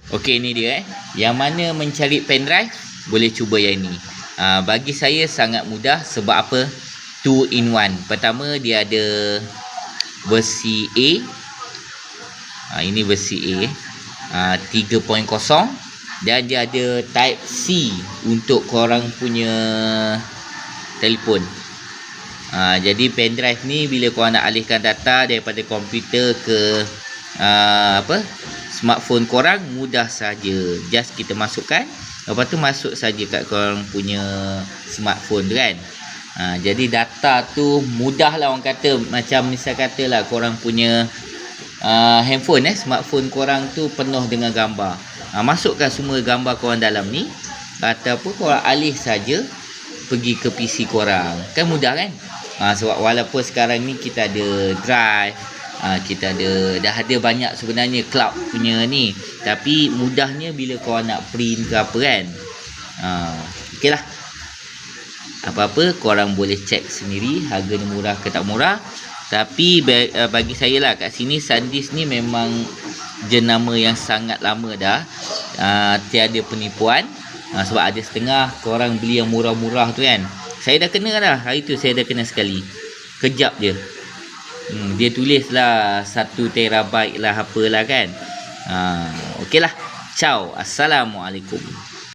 Okey, ni dia Yang mana mencari pendrive, boleh cuba yang ni. Bagi saya sangat mudah sebab apa? 2 in 1. Pertama dia ada versi A. Ini versi A. 3.0 dan dia ada type C untuk korang punya telefon. Jadi pendrive ni bila korang nak alihkan data daripada komputer ke smartphone korang, mudah saja. Just kita masukkan, lepas tu masuk saja kat korang punya smartphone tu kan. Jadi data tu mudah lah orang kata. Macam misal katalah korang punya handphone smartphone korang tu penuh dengan gambar. Masukkan semua gambar korang dalam ni, ataupun korang alih saja pergi ke PC korang. Kan mudah kan? Sebab walaupun sekarang ni kita ada drive, kita dah ada banyak sebenarnya cloud punya ni, tapi mudahnya bila korang nak print ke apa kan. Okey lah, apa-apa korang boleh check sendiri harganya murah ke tak murah. Tapi bagi saya lah, kat sini SanDisk ni memang jenama yang sangat lama dah. Tiada penipuan. Sebab ada setengah korang beli yang murah-murah tu kan. Saya dah kena dah. Hari tu saya dah kena sekali. Kejap je. Dia tulis lah 1 terabyte lah apalah kan. Okey lah. Ciao. Assalamualaikum.